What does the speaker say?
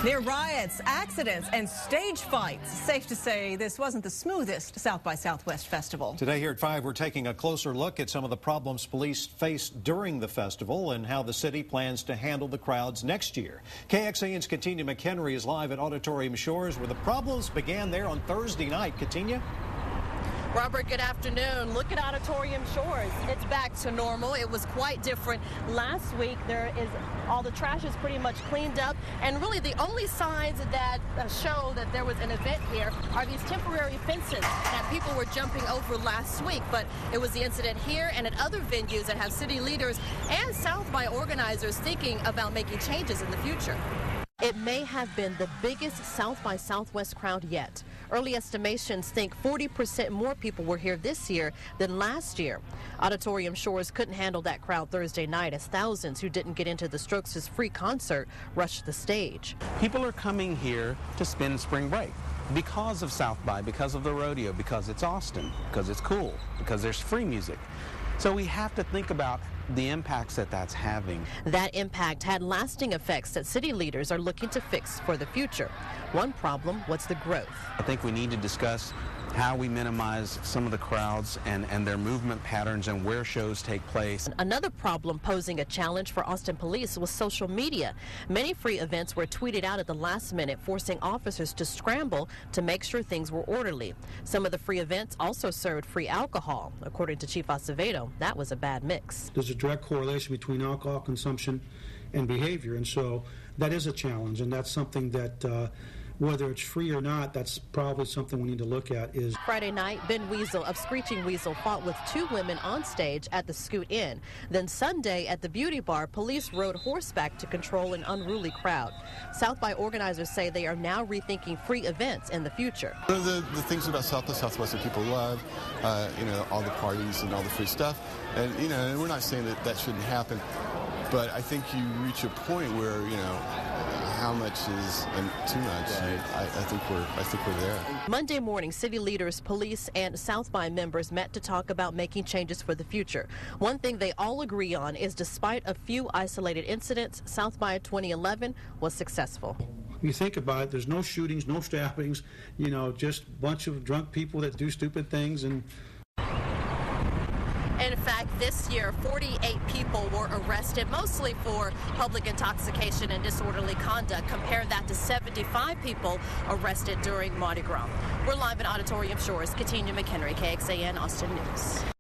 Near riots, accidents, and stage fights. Safe to say this wasn't the smoothest South by Southwest festival. Today here at 5, we're taking a closer look at some of the problems police faced during the festival and how the city plans to handle the crowds next year. KXAN's Katina McHenry is live at Auditorium Shores, where the problems began there on Thursday night. Katina? Robert, good afternoon. Look at Auditorium Shores. It's back to normal. It was quite different last week. All the trash is pretty much cleaned up, and really the only signs that show that there was an event here are these temporary fences that people were jumping over last week. But it was the incident here and at other venues that have city leaders and South by organizers thinking about making changes in the future. It may have been the biggest South by Southwest crowd yet. Early estimations think 40% more people were here this year than last year. Auditorium Shores couldn't handle that crowd Thursday night as thousands who didn't get into the Strokes' free concert rushed the stage. People are coming here to spend spring break because of South by, because of the rodeo, because it's Austin, because it's cool, because there's free music. So we have to think about the impacts that that's having. That impact had lasting effects that city leaders are looking to fix for the future. One problem was the growth. I think we need to discuss how we minimize some of the crowds and their movement patterns and where shows take place. Another problem posing a challenge for Austin police was social media. Many free events were tweeted out at the last minute, forcing officers to scramble to make sure things were orderly. Some of the free events also served free alcohol. According to Chief Acevedo, that was a bad mix. There's a direct correlation between alcohol consumption and behavior, and so that is a challenge, and that's something that whether it's free or not, that's probably something we need to look at. Friday night, Ben Weasel of Screeching Weasel fought with 2 women on stage at the Scoot Inn. Then Sunday at the Beauty Bar, police rode horseback to control an unruly crowd. South by organizers say they are now rethinking free events in the future. One of the things about South by Southwest that people love, all the parties and all the free stuff, and and we're not saying that that shouldn't happen, but I think you reach a point where how much is too much. I think we're there. Monday morning, city leaders, police, and South by members met to talk about making changes for the future. One thing they all agree on is despite a few isolated incidents, South by 2011 was successful. You think about it, there's no shootings, no stabbings, just a bunch of drunk people that do stupid things. And in fact, this year, 48 people were arrested, mostly for public intoxication and disorderly conduct. Compare that to 75 people arrested during Mardi Gras. We're live at Auditorium Shores. Katina McHenry, KXAN Austin News.